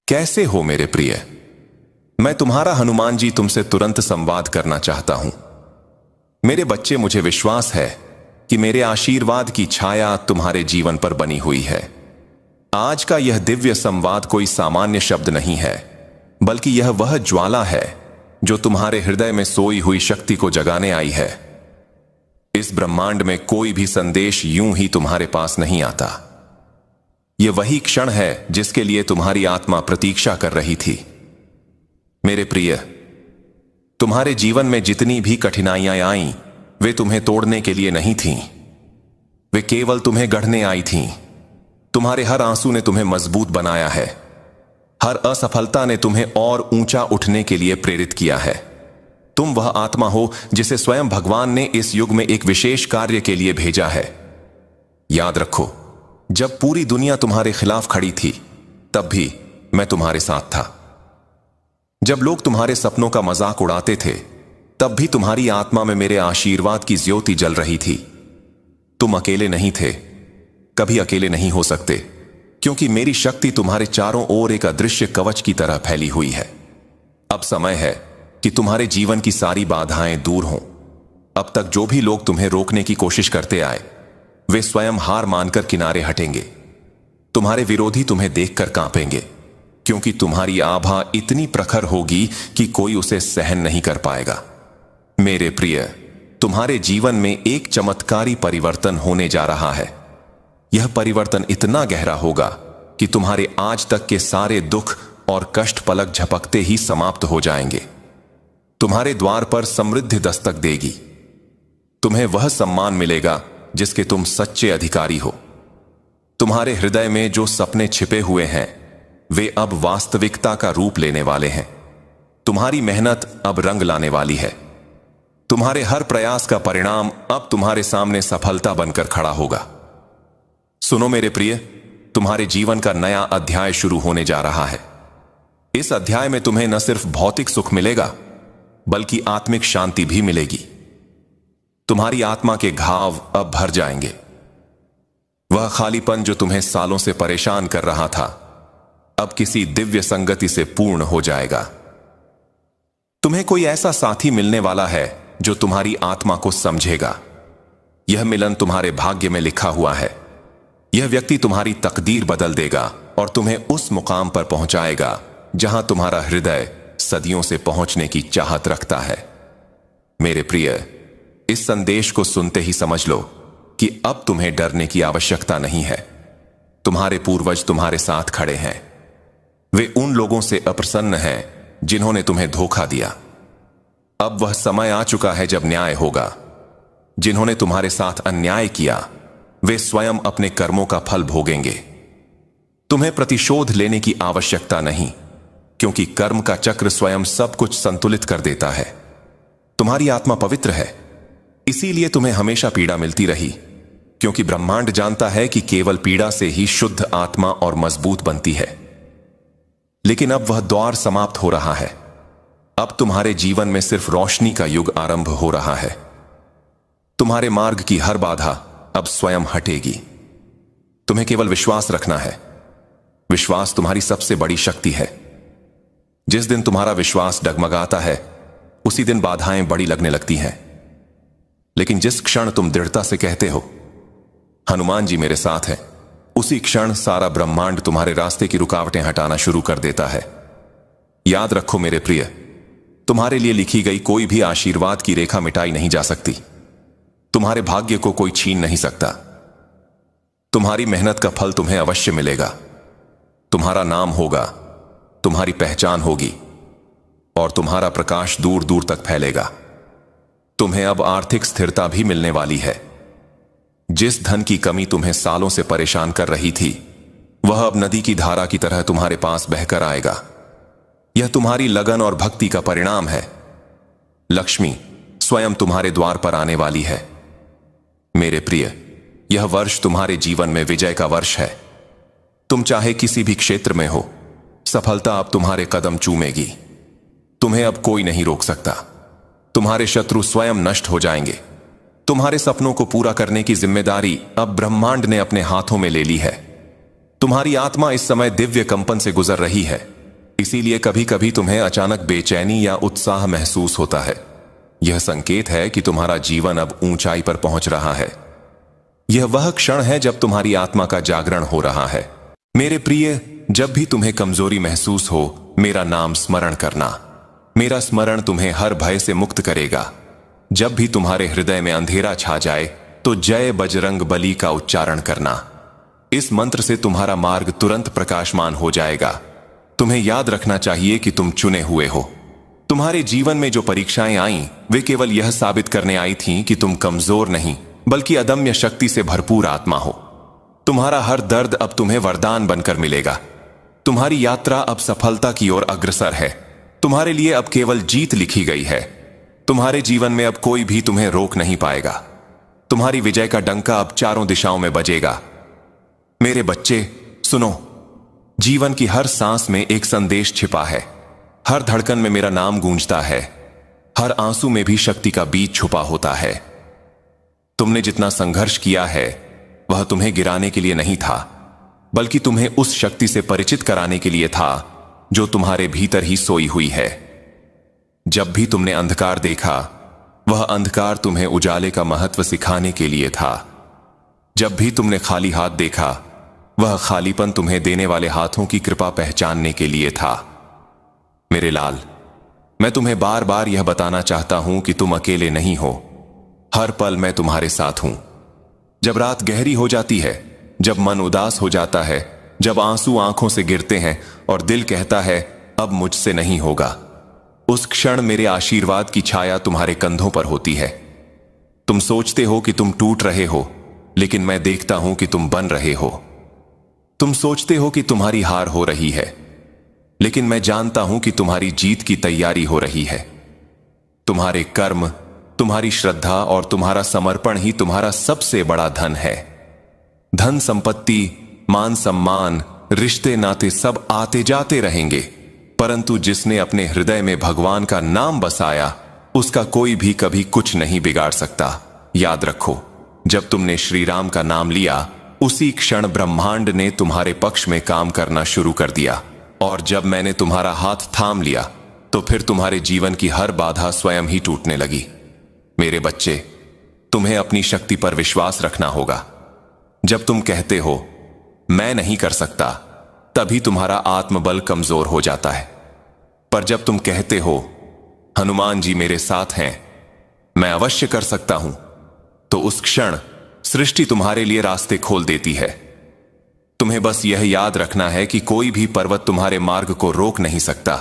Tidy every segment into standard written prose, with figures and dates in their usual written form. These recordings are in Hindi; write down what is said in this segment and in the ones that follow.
कैसे हो मेरे प्रिय? मैं तुम्हारा हनुमान जी तुमसे तुरंत संवाद करना चाहता हूं। मेरे बच्चे, मुझे विश्वास है कि मेरे आशीर्वाद की छाया तुम्हारे जीवन पर बनी हुई है। आज का यह दिव्य संवाद कोई सामान्य शब्द नहीं है, बल्कि यह वह ज्वाला है जो तुम्हारे हृदय में सोई हुई शक्ति को जगाने आई है। इस ब्रह्मांड में कोई भी संदेश यूं ही तुम्हारे पास नहीं आता। यह वही क्षण है जिसके लिए तुम्हारी आत्मा प्रतीक्षा कर रही थी। मेरे प्रिय, तुम्हारे जीवन में जितनी भी कठिनाइयां आईं, वे तुम्हें तोड़ने के लिए नहीं थीं। वे केवल तुम्हें गढ़ने आई थीं। तुम्हारे हर आंसू ने तुम्हें मजबूत बनाया है। हर असफलता ने तुम्हें और ऊंचा उठने के लिए प्रेरित किया है। तुम वह आत्मा हो जिसे स्वयं भगवान ने इस युग में एक विशेष कार्य के लिए भेजा है। याद रखो, जब पूरी दुनिया तुम्हारे खिलाफ खड़ी थी, तब भी मैं तुम्हारे साथ था। जब लोग तुम्हारे सपनों का मजाक उड़ाते थे, तब भी तुम्हारी आत्मा में मेरे आशीर्वाद की ज्योति जल रही थी। तुम अकेले नहीं थे, कभी अकेले नहीं हो सकते, क्योंकि मेरी शक्ति तुम्हारे चारों ओर एक अदृश्य कवच की तरह फैली हुई है। अब समय है कि तुम्हारे जीवन की सारी बाधाएं दूर हों। अब तक जो भी लोग तुम्हें रोकने की कोशिश करते आए, वे स्वयं हार मानकर किनारे हटेंगे। तुम्हारे विरोधी तुम्हें देखकर कांपेंगे, क्योंकि तुम्हारी आभा इतनी प्रखर होगी कि कोई उसे सहन नहीं कर पाएगा। मेरे प्रिय, तुम्हारे जीवन में एक चमत्कारी परिवर्तन होने जा रहा है। यह परिवर्तन इतना गहरा होगा कि तुम्हारे आज तक के सारे दुख और कष्ट पलक झपकते ही समाप्त हो जाएंगे। तुम्हारे द्वार पर समृद्धि दस्तक देगी। तुम्हें वह सम्मान मिलेगा जिसके तुम सच्चे अधिकारी हो। तुम्हारे हृदय में जो सपने छिपे हुए हैं, वे अब वास्तविकता का रूप लेने वाले हैं। तुम्हारी मेहनत अब रंग लाने वाली है। तुम्हारे हर प्रयास का परिणाम अब तुम्हारे सामने सफलता बनकर खड़ा होगा। सुनो मेरे प्रिय, तुम्हारे जीवन का नया अध्याय शुरू होने जा रहा है। इस अध्याय में तुम्हें न सिर्फ भौतिक सुख मिलेगा, बल्कि आत्मिक शांति भी मिलेगी। तुम्हारी आत्मा के घाव अब भर जाएंगे। वह खालीपन जो तुम्हें सालों से परेशान कर रहा था, अब किसी दिव्य संगति से पूर्ण हो जाएगा। तुम्हें कोई ऐसा साथी मिलने वाला है जो तुम्हारी आत्मा को समझेगा। यह मिलन तुम्हारे भाग्य में लिखा हुआ है। यह व्यक्ति तुम्हारी तकदीर बदल देगा और तुम्हें उस मुकाम पर पहुंचाएगा जहां तुम्हारा हृदय सदियों से पहुंचने की चाहत रखता है। मेरे प्रिय, इस संदेश को सुनते ही समझ लो कि अब तुम्हें डरने की आवश्यकता नहीं है। तुम्हारे पूर्वज तुम्हारे साथ खड़े हैं। वे उन लोगों से अप्रसन्न हैं जिन्होंने तुम्हें धोखा दिया। अब वह समय आ चुका है जब न्याय होगा। जिन्होंने तुम्हारे साथ अन्याय किया, वे स्वयं अपने कर्मों का फल भोगेंगे। तुम्हें प्रतिशोध लेने की आवश्यकता नहीं, क्योंकि कर्म का चक्र स्वयं सब कुछ संतुलित कर देता है। तुम्हारी आत्मा पवित्र है, इसीलिए तुम्हें हमेशा पीड़ा मिलती रही, क्योंकि ब्रह्मांड जानता है कि केवल पीड़ा से ही शुद्ध आत्मा और मजबूत बनती है। लेकिन अब वह दौर समाप्त हो रहा है। अब तुम्हारे जीवन में सिर्फ रोशनी का युग आरंभ हो रहा है। तुम्हारे मार्ग की हर बाधा अब स्वयं हटेगी। तुम्हें केवल विश्वास रखना है। विश्वास तुम्हारी सबसे बड़ी शक्ति है। जिस दिन तुम्हारा विश्वास डगमगाता है, उसी दिन बाधाएं बड़ी लगने लगती हैं। लेकिन जिस क्षण तुम दृढ़ता से कहते हो, हनुमान जी मेरे साथ हैं, उसी क्षण सारा ब्रह्मांड तुम्हारे रास्ते की रुकावटें हटाना शुरू कर देता है। याद रखो मेरे प्रिय, तुम्हारे लिए लिखी गई कोई भी आशीर्वाद की रेखा मिटाई नहीं जा सकती। तुम्हारे भाग्य को कोई छीन नहीं सकता। तुम्हारी मेहनत का फल तुम्हें अवश्य मिलेगा। तुम्हारा नाम होगा, तुम्हारी पहचान होगी और तुम्हारा प्रकाश दूर दूर तक फैलेगा। तुम्हें अब आर्थिक स्थिरता भी मिलने वाली है। जिस धन की कमी तुम्हें सालों से परेशान कर रही थी, वह अब नदी की धारा की तरह तुम्हारे पास बहकर आएगा। यह तुम्हारी लगन और भक्ति का परिणाम है। लक्ष्मी स्वयं तुम्हारे द्वार पर आने वाली है। मेरे प्रिय, यह वर्ष तुम्हारे जीवन में विजय का वर्ष है। तुम चाहे किसी भी क्षेत्र में हो, सफलता अब तुम्हारे कदम चूमेगी। तुम्हें अब कोई नहीं रोक सकता। तुम्हारे शत्रु स्वयं नष्ट हो जाएंगे। तुम्हारे सपनों को पूरा करने की जिम्मेदारी अब ब्रह्मांड ने अपने हाथों में ले ली है। तुम्हारी आत्मा इस समय दिव्य कंपन से गुजर रही है, इसीलिए कभी कभी तुम्हें अचानक बेचैनी या उत्साह महसूस होता है। यह संकेत है कि तुम्हारा जीवन अब ऊंचाई पर पहुंच रहा है। यह वह क्षण है जब तुम्हारी आत्मा का जागरण हो रहा है। मेरे प्रिय, जब भी तुम्हें कमजोरी महसूस हो, मेरा नाम स्मरण करना। मेरा स्मरण तुम्हें हर भय से मुक्त करेगा। जब भी तुम्हारे हृदय में अंधेरा छा जाए तो जय बजरंग बली का उच्चारण करना। इस मंत्र से तुम्हारा मार्ग तुरंत प्रकाशमान हो जाएगा। तुम्हें याद रखना चाहिए कि तुम चुने हुए हो। तुम्हारे जीवन में जो परीक्षाएं आईं, वे केवल यह साबित करने आई थीं कि तुम कमजोर नहीं बल्कि अदम्य शक्ति से भरपूर आत्मा हो। तुम्हारा हर दर्द अब तुम्हें वरदान बनकर मिलेगा। तुम्हारी यात्रा अब सफलता की ओर अग्रसर है। तुम्हारे लिए अब केवल जीत लिखी गई है। तुम्हारे जीवन में अब कोई भी तुम्हें रोक नहीं पाएगा। तुम्हारी विजय का डंका अब चारों दिशाओं में बजेगा। मेरे बच्चे सुनो, जीवन की हर सांस में एक संदेश छिपा है। हर धड़कन में मेरा नाम गूंजता है। हर आंसू में भी शक्ति का बीज छुपा होता है। तुमने जितना संघर्ष किया है वह तुम्हें गिराने के लिए नहीं था, बल्कि तुम्हें उस शक्ति से परिचित कराने के लिए था जो तुम्हारे भीतर ही सोई हुई है। जब भी तुमने अंधकार देखा, वह अंधकार तुम्हें उजाले का महत्व सिखाने के लिए था। जब भी तुमने खाली हाथ देखा, वह खालीपन तुम्हें देने वाले हाथों की कृपा पहचानने के लिए था। मेरे लाल, मैं तुम्हें बार बार यह बताना चाहता हूं कि तुम अकेले नहीं हो। हर पल मैं तुम्हारे साथ हूं। जब रात गहरी हो जाती है, जब मन उदास हो जाता है, जब आंसू आंखों से गिरते हैं और दिल कहता है अब मुझसे नहीं होगा, उस क्षण मेरे आशीर्वाद की छाया तुम्हारे कंधों पर होती है। तुम सोचते हो कि तुम टूट रहे हो, लेकिन मैं देखता हूं कि तुम बन रहे हो। तुम सोचते हो कि तुम्हारी हार हो रही है, लेकिन मैं जानता हूं कि तुम्हारी जीत की तैयारी हो रही है। तुम्हारे कर्म, तुम्हारी श्रद्धा और तुम्हारा समर्पण ही तुम्हारा सबसे बड़ा धन है। धन संपत्ति, मान सम्मान, रिश्ते नाते सब आते जाते रहेंगे, परंतु जिसने अपने हृदय में भगवान का नाम बसाया, उसका कोई भी कभी कुछ नहीं बिगाड़ सकता। याद रखो, जब तुमने श्री राम का नाम लिया, उसी क्षण ब्रह्मांड ने तुम्हारे पक्ष में काम करना शुरू कर दिया। और जब मैंने तुम्हारा हाथ थाम लिया, तो फिर तुम्हारे जीवन की हर बाधा स्वयं ही टूटने लगी। मेरे बच्चे, तुम्हें अपनी शक्ति पर विश्वास रखना होगा। जब तुम कहते हो मैं नहीं कर सकता, तभी तुम्हारा आत्मबल कमजोर हो जाता है। पर जब तुम कहते हो हनुमान जी मेरे साथ हैं, मैं अवश्य कर सकता हूं, तो उस क्षण सृष्टि तुम्हारे लिए रास्ते खोल देती है। तुम्हें बस यह याद रखना है कि कोई भी पर्वत तुम्हारे मार्ग को रोक नहीं सकता,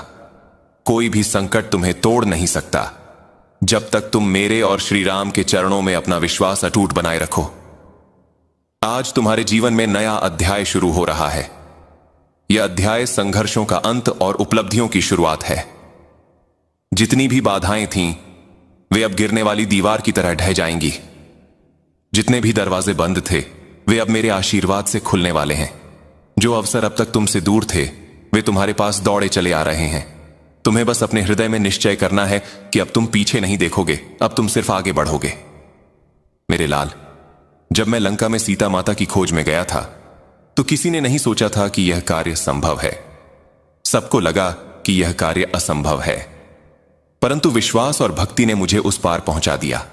कोई भी संकट तुम्हें तोड़ नहीं सकता, जब तक तुम मेरे और श्री राम के चरणों में अपना विश्वास अटूट बनाए रखो। आज तुम्हारे जीवन में नया अध्याय शुरू हो रहा है। यह अध्याय संघर्षों का अंत और उपलब्धियों की शुरुआत है। जितनी भी बाधाएं थीं, वे अब गिरने वाली दीवार की तरह ढह जाएंगी। जितने भी दरवाजे बंद थे, वे अब मेरे आशीर्वाद से खुलने वाले हैं। जो अवसर अब तक तुमसे दूर थे, वे तुम्हारे पास दौड़े चले आ रहे हैं। तुम्हें बस अपने हृदय में निश्चय करना है कि अब तुम पीछे नहीं देखोगे, अब तुम सिर्फ आगे बढ़ोगे। मेरे लाल, जब मैं लंका में सीता माता की खोज में गया था, तो किसी ने नहीं सोचा था कि यह कार्य संभव है। सबको लगा कि यह कार्य असंभव है, परंतु विश्वास और भक्ति ने मुझे उस पार पहुंचा दिया।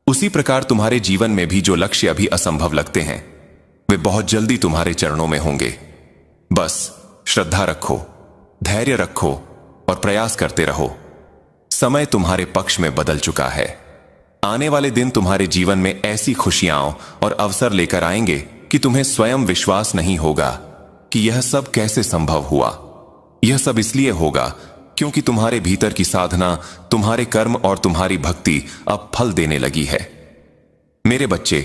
उसी प्रकार तुम्हारे जीवन में भी जो लक्ष्य अभी असंभव लगते हैं, वे बहुत जल्दी तुम्हारे चरणों में होंगे। बस श्रद्धा रखो, धैर्य रखो और प्रयास करते रहो। समय तुम्हारे पक्ष में बदल चुका है। आने वाले दिन तुम्हारे जीवन में ऐसी खुशियां और अवसर लेकर आएंगे कि तुम्हें स्वयं विश्वास नहीं होगा कि यह सब कैसे संभव हुआ। यह सब इसलिए होगा क्योंकि तुम्हारे भीतर की साधना, तुम्हारे कर्म और तुम्हारी भक्ति अब फल देने लगी है। मेरे बच्चे,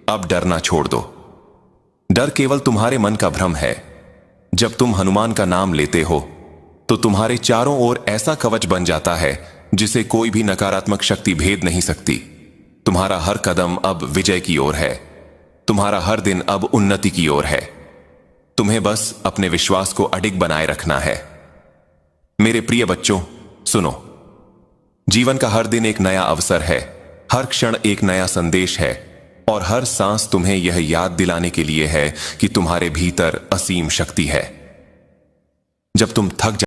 अब डरना छोड़ दो। डर केवल तुम्हारे मन का भ्रम है। जब तुम हनुमान का नाम लेते हो, तो तुम्हारे चारों ओर ऐसा कवच बन जाता है जिसे कोई भी नकारात्मक शक्ति भेद नहीं सकती। तुम्हारा हर कदम अब विजय की ओर है। तुम्हारा हर दिन अब उन्नति की ओर है। तुम्हें बस अपने विश्वास को अडिग बनाए रखना है। मेरे प्रिय बच्चों, सुनो, जीवन का हर दिन एक नया अवसर है, हर क्षण एक नया संदेश है, और हर सांस तुम्हें यह याद दिलाने के लिए है कि तुम्हारे भीतर असीम शक्ति है। जब तुम थक